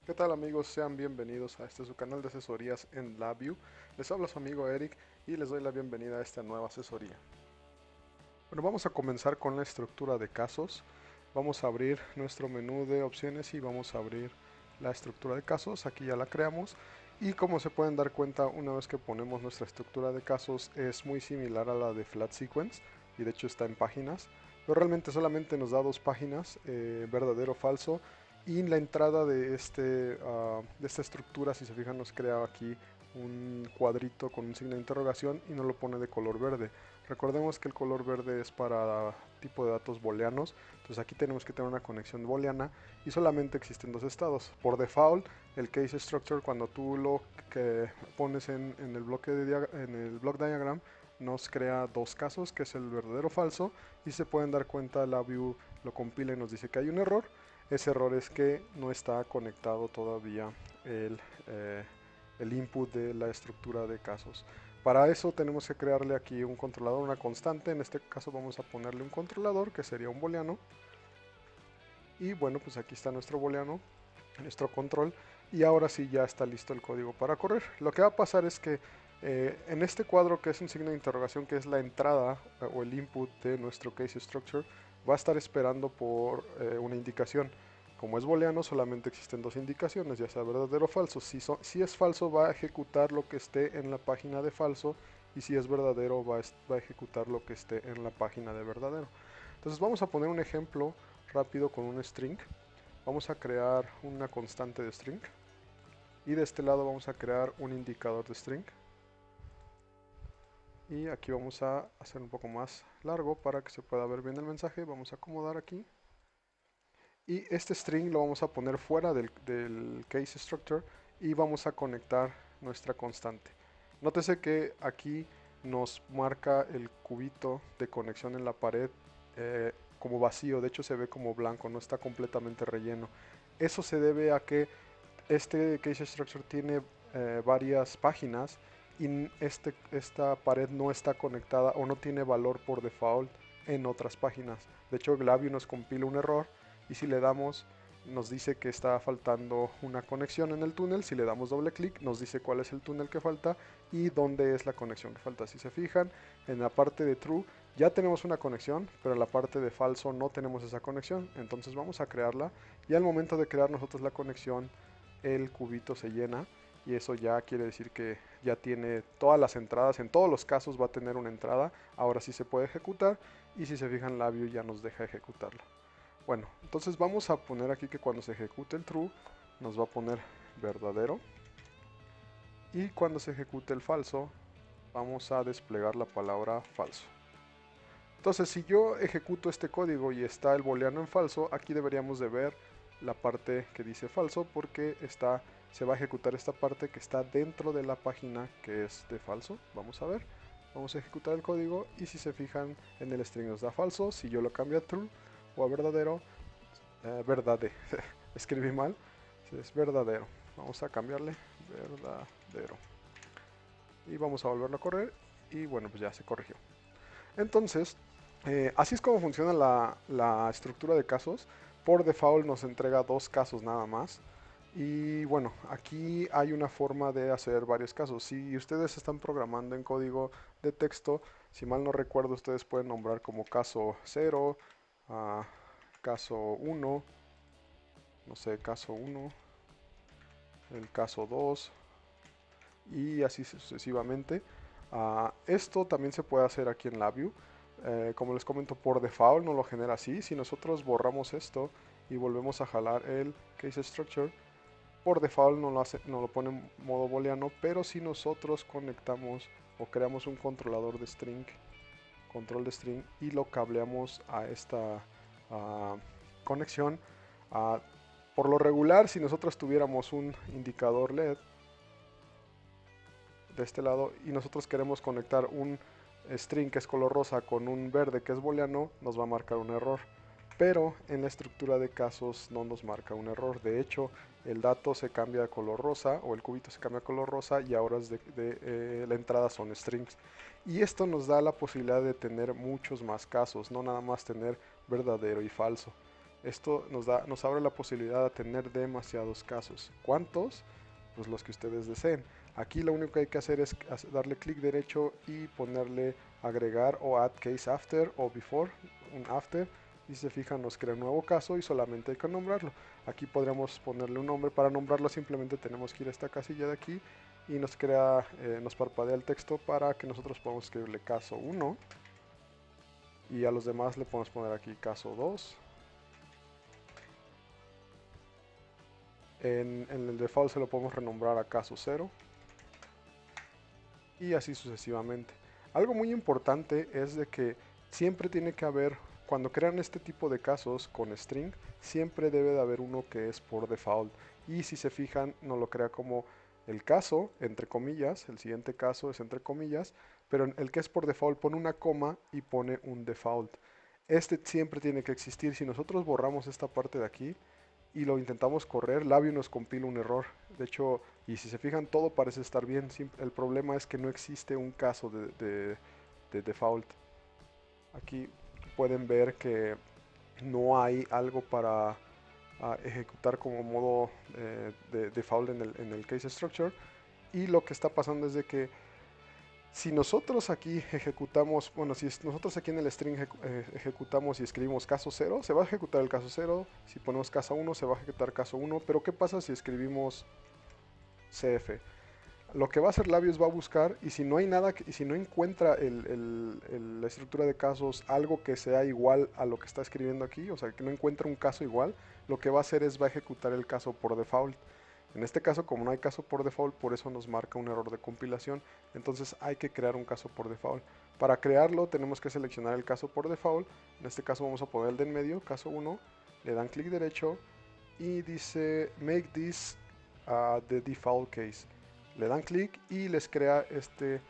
¿Qué tal amigos? Sean bienvenidos a este su canal de asesorías en LabVIEW. Les habla su amigo Eric y les doy la bienvenida a esta nueva asesoría. Bueno, vamos a comenzar con la estructura de casos. Vamos a abrir nuestro menú de opciones y vamos a abrir la estructura de casos. Aquí ya la creamos y como se pueden dar cuenta, una vez que ponemos nuestra estructura de casos es muy similar a la de Flat Sequence y de hecho está en páginas, pero realmente solamente nos da dos páginas, verdadero o falso, y la entrada de esta estructura, si se fijan, nos crea aquí un cuadrito con un signo de interrogación y nos lo pone de color verde. Recordemos que el color verde es para tipo de datos booleanos, entonces aquí tenemos que tener una conexión booleana y solamente existen dos estados. Por default, el case structure, cuando tú lo que pones en el en el block diagram, nos crea dos casos, que es el verdadero o falso, y se pueden dar cuenta, la view lo compila y nos dice que hay un error. Ese error es que no está conectado todavía el, eh, el input de la estructura de casos. Para eso tenemos que crearle aquí un controlador, una constante. En este caso vamos a ponerle un controlador que sería un booleano. Y bueno, pues aquí está nuestro booleano, nuestro control. Y ahora sí ya está listo el código para correr. Lo que va a pasar es que en este cuadro, que es un signo de interrogación, que es la entrada o el input de nuestro case structure, va a estar esperando por una indicación. Como es booleano, solamente existen dos indicaciones, ya sea verdadero o falso. Si es falso, va a ejecutar lo que esté en la página de falso, y si es verdadero, va a ejecutar lo que esté en la página de verdadero. Entonces vamos a poner un ejemplo rápido con un string. Vamos a crear una constante de string y de este lado vamos a crear un indicador de string, y aquí vamos a hacer un poco más largo para que se pueda ver bien el mensaje. Vamos a acomodar aquí y este string lo vamos a poner fuera del case structure y vamos a conectar nuestra constante. Nótese que aquí nos marca el cubito de conexión en la pared como vacío, de hecho se ve como blanco, no está completamente relleno. Eso se debe a que este case structure tiene varias páginas y esta pared no está conectada o no tiene valor por default en otras páginas. De hecho, Glavio nos compila un error y si le damos, nos dice que está faltando una conexión en el túnel. Si le damos doble clic, nos dice cuál es el túnel que falta y dónde es la conexión que falta. Si se fijan, en la parte de true ya tenemos una conexión, pero en la parte de falso no tenemos esa conexión. Entonces vamos a crearla y al momento de crear nosotros la conexión, el cubito se llena y eso ya quiere decir que ya tiene todas las entradas. En todos los casos va a tener una entrada. Ahora sí se puede ejecutar y si se fijan, la view ya nos deja ejecutarlo. Bueno, entonces vamos a poner aquí que cuando se ejecute el true nos va a poner verdadero, y cuando se ejecute el falso vamos a desplegar la palabra falso. Entonces, si yo ejecuto este código y está el booleano en falso, aquí deberíamos de ver la parte que dice falso porque se va a ejecutar esta parte que está dentro de la página que es de falso. Vamos a ver, vamos a ejecutar el código y si se fijan, en el string nos da falso. Si yo lo cambio a true o a verdadero, verdadero, escribí mal, es verdadero. Vamos a cambiarle verdadero y vamos a volverlo a correr y bueno, pues ya se corrigió. Entonces, así es como funciona la estructura de casos. Por default nos entrega dos casos nada más. Y bueno, aquí hay una forma de hacer varios casos. Si ustedes están programando en código de texto, si mal no recuerdo, ustedes pueden nombrar como caso 0, caso 1, no sé, caso 1, el caso 2 y así sucesivamente. Esto también se puede hacer aquí en LabVIEW. Como les comento, por default no lo genera así. Si nosotros borramos esto y volvemos a jalar el case structure, por default no lo pone en modo booleano, pero si nosotros conectamos o creamos un controlador de string, control de string, y lo cableamos a esta uh, conexión, uh, por lo regular, si nosotros tuviéramos un indicador LED de este lado y nosotros queremos conectar un string que es color rosa con un verde que es booleano, nos va a marcar un error. Pero en la estructura de casos no nos marca un error. De hecho, el dato se cambia de color rosa o el cubito se cambia de color rosa y ahora la entrada son strings. Y esto nos da la posibilidad de tener muchos más casos, no nada más tener verdadero y falso. Esto nos abre la posibilidad de tener demasiados casos. ¿Cuántos? Pues los que ustedes deseen. Aquí lo único que hay que hacer es darle clic derecho y ponerle agregar o add case after o before, un after. Y si se fijan nos crea un nuevo caso y solamente hay que nombrarlo. Aquí podríamos ponerle un nombre. Para nombrarlo simplemente tenemos que ir a esta casilla de aquí y nos crea, nos parpadea el texto para que nosotros podamos escribirle caso 1 y a los demás le podemos poner aquí caso 2. En el default se lo podemos renombrar a caso 0 y así sucesivamente. Algo muy importante es de que siempre tiene que haber, cuando crean este tipo de casos con string, siempre debe de haber uno que es por default. Y si se fijan, nos lo crea como el caso, entre comillas, el siguiente caso es entre comillas, pero en el que es por default pone una coma y pone un default. Este siempre tiene que existir. Si nosotros borramos esta parte de aquí, y lo intentamos correr, Labio nos compila un error. De hecho, y si se fijan, todo parece estar bien. El problema es que no existe un caso de default. Aquí pueden ver que no hay algo para ejecutar como modo de default en el case structure. Y lo que está pasando es de que si nosotros aquí ejecutamos, bueno, si nosotros aquí en el string ejecutamos y escribimos caso 0, se va a ejecutar el caso 0. Si ponemos caso 1, se va a ejecutar caso 1. Pero ¿qué pasa si escribimos CF? Lo que va a hacer Labios va a buscar y si no hay nada, y si no encuentra la estructura de casos algo que sea igual a lo que está escribiendo aquí, o sea, que no encuentra un caso igual, lo que va a hacer es va a ejecutar el caso por default. En este caso, como no hay caso por default, por eso nos marca un error de compilación. Entonces hay que crear un caso por default. Para crearlo tenemos que seleccionar el caso por default. En este caso vamos a poner el de en medio, caso 1. Le dan clic derecho y dice make this the default case. Le dan clic y les crea este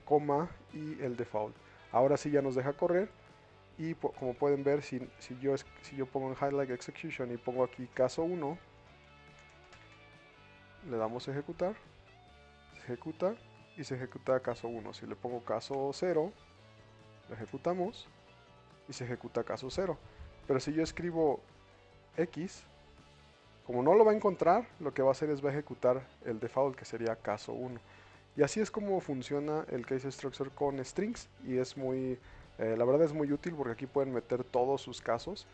coma y el default. Ahora sí ya nos deja correr. Y como pueden ver, si yo pongo en highlight execution y pongo aquí caso 1, le damos a ejecutar, se ejecuta y se ejecuta caso 1. Si le pongo caso 0, lo ejecutamos y se ejecuta caso 0. Pero si yo escribo X, como no lo va a encontrar, lo que va a hacer es va a ejecutar el default, que sería caso 1. Y así es como funciona el case structure con strings y es muy, la verdad es muy útil porque aquí pueden meter todos sus casos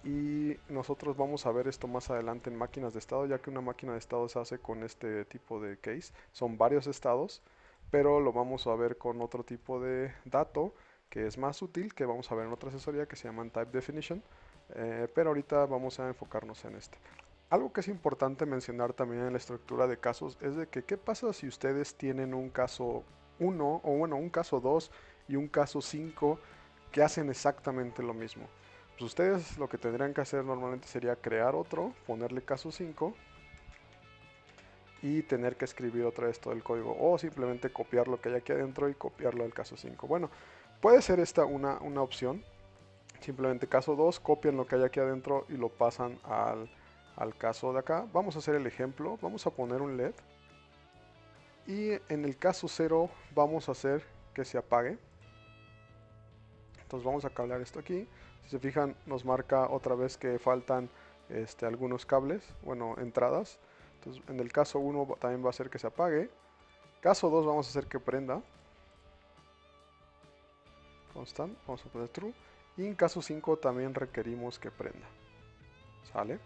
y nosotros vamos a ver esto más adelante en máquinas de estado, ya que una máquina de estado se hace con este tipo de case. Son varios estados, pero lo vamos a ver con otro tipo de dato que es más útil, que vamos a ver en otra asesoría que se llaman type definition, pero ahorita vamos a enfocarnos en este. Algo que es importante mencionar también en la estructura de casos es de que qué pasa si ustedes tienen un caso 1 o bueno, un caso 2 y un caso 5 que hacen exactamente lo mismo. Pues ustedes lo que tendrían que hacer normalmente sería crear otro, ponerle caso 5 y tener que escribir otra vez todo el código o simplemente copiar lo que hay aquí adentro y copiarlo al caso 5. Bueno, puede ser esta una opción. Simplemente caso 2, copian lo que hay aquí adentro y lo pasan al caso de acá. Vamos a hacer el ejemplo, vamos a poner un LED y en el caso 0 vamos a hacer que se apague. Entonces vamos a cablear esto aquí. Si se fijan nos marca otra vez que faltan algunos cables, bueno, entradas. Entonces en el caso 1 también va a hacer que se apague. Caso 2 vamos a hacer que prenda. Constant, vamos a poner true. Y en caso 5 también requerimos que prenda. ¿Sale?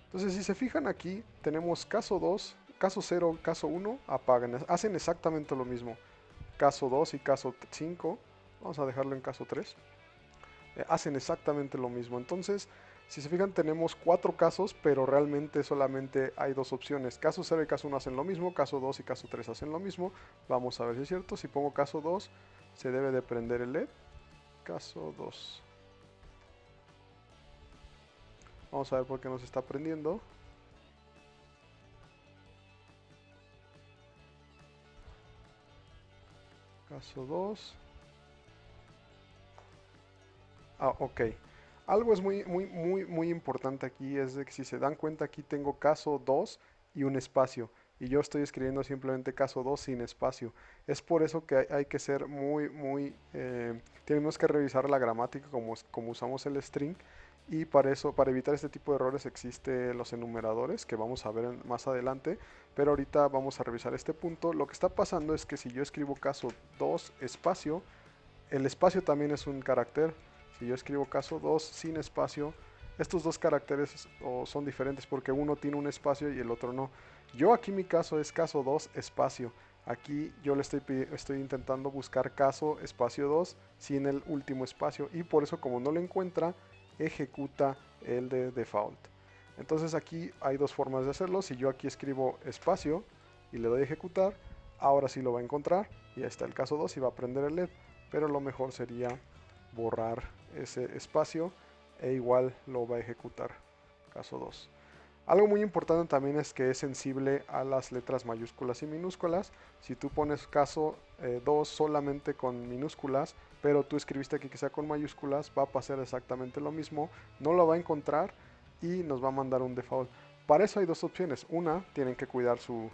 Entonces, si se fijan aquí, tenemos caso 2, caso 0, caso 1, apagan. Hacen exactamente lo mismo. Caso 2 y caso 5, vamos a dejarlo en caso 3, hacen exactamente lo mismo. Entonces, si se fijan, tenemos 4 casos, pero realmente solamente hay 2 opciones. Caso 0 y caso 1 hacen lo mismo, caso 2 y caso 3 hacen lo mismo. Vamos a ver si es cierto. Si pongo caso 2, se debe de prender el LED. Caso 2. Vamos a ver por qué nos está prendiendo. Caso 2. Ok. Algo es muy importante aquí, es de que si se dan cuenta aquí tengo caso 2 y un espacio. Y yo estoy escribiendo simplemente caso 2 sin espacio. Es por eso que hay que ser tenemos que revisar la gramática como usamos el string. Y para eso, para evitar este tipo de errores, existen los enumeradores que vamos a ver más adelante, pero ahorita vamos a revisar este punto. Lo que está pasando es que si yo escribo caso 2 espacio, el espacio también es un carácter. Si yo escribo caso 2 sin espacio, estos dos caracteres son diferentes porque uno tiene un espacio y el otro no. Yo aquí mi caso es caso 2 espacio. Aquí yo le estoy intentando buscar caso espacio 2 sin el último espacio, y por eso, como no lo encuentra, ejecuta el de default. Entonces aquí hay dos formas de hacerlo. Si yo aquí escribo espacio y le doy a ejecutar, ahora sí lo va a encontrar y ahí está el caso 2 y va a prender el LED. Pero lo mejor sería borrar ese espacio e igual lo va a ejecutar caso 2. Algo muy importante también es que es sensible a las letras mayúsculas y minúsculas. Si tú pones caso 2 solamente con minúsculas, pero tú escribiste aquí que sea con mayúsculas, va a pasar exactamente lo mismo. No lo va a encontrar y nos va a mandar un default. Para eso hay dos opciones. Una, tienen que cuidar sus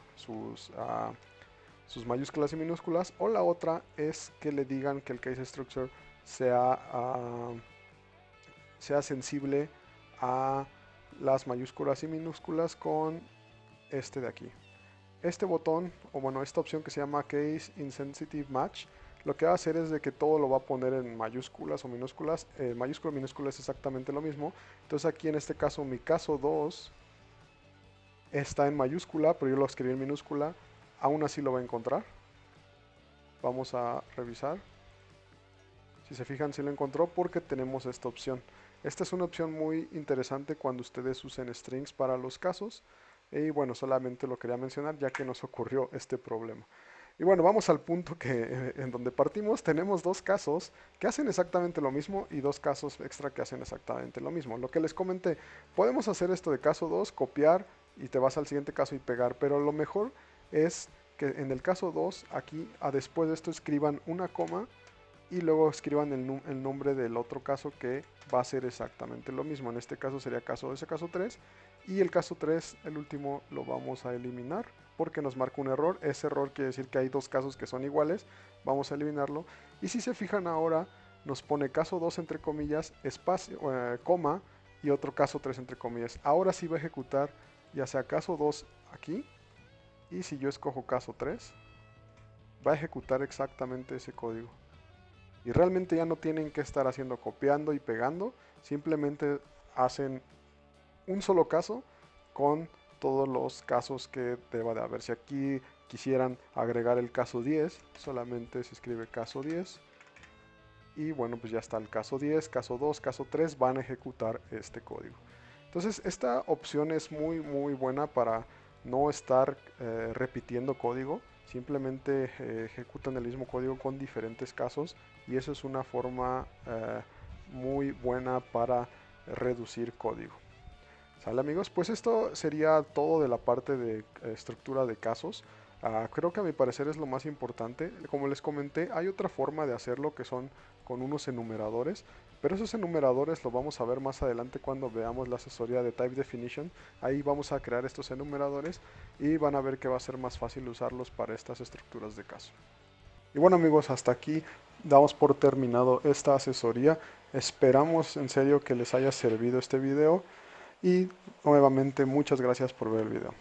mayúsculas y minúsculas. O la otra es que le digan que el case structure sea sensible a las mayúsculas y minúsculas con este de aquí. Este botón, o bueno, esta opción que se llama Case Insensitive Match, lo que va a hacer es de que todo lo va a poner en mayúsculas o minúsculas. Mayúscula y minúscula es exactamente lo mismo. Entonces aquí en este caso mi caso 2 está en mayúscula, pero yo lo escribí en minúscula. Aún así lo va a encontrar. Vamos a revisar. Si se fijan, sí lo encontró porque tenemos esta opción. Esta es una opción muy interesante cuando ustedes usen strings para los casos. Y bueno, solamente lo quería mencionar ya que nos ocurrió este problema. Y bueno, vamos al punto en donde partimos. Tenemos dos casos que hacen exactamente lo mismo y dos casos extra que hacen exactamente lo mismo. Lo que les comenté, podemos hacer esto de caso 2, copiar y te vas al siguiente caso y pegar, pero lo mejor es que en el caso 2, aquí después de esto escriban una coma y luego escriban el nombre del otro caso que va a ser exactamente lo mismo. En este caso sería caso 2, caso 3, y el caso 3, el último, lo vamos a eliminar porque nos marca un error. Ese error quiere decir que hay dos casos que son iguales. Vamos a eliminarlo. Y si se fijan ahora, nos pone caso 2 entre comillas, espacio, coma, y otro caso 3 entre comillas. Ahora sí va a ejecutar ya sea caso 2 aquí, y si yo escojo caso 3, va a ejecutar exactamente ese código. Y realmente ya no tienen que estar haciendo copiando y pegando, simplemente hacen un solo caso con todos los casos que deba de haber. Si aquí quisieran agregar el caso 10, solamente se escribe caso 10. Y bueno, pues ya está el caso 10, caso 2, caso 3, van a ejecutar este código. Entonces esta opción es muy buena para no estar repitiendo código. Simplemente ejecutan el mismo código con diferentes casos, y eso es una forma muy buena para reducir código. ¿Sale, amigos? Pues esto sería todo de la parte de estructura de casos. Creo que a mi parecer es lo más importante. Como les comenté, hay otra forma de hacerlo que son con unos enumeradores, pero esos enumeradores lo vamos a ver más adelante cuando veamos la asesoría de Type Definition. Ahí vamos a crear estos enumeradores y van a ver que va a ser más fácil usarlos para estas estructuras de caso. Y bueno, amigos, hasta aquí damos por terminado esta asesoría. Esperamos en serio que les haya servido este video. Y nuevamente muchas gracias por ver el video.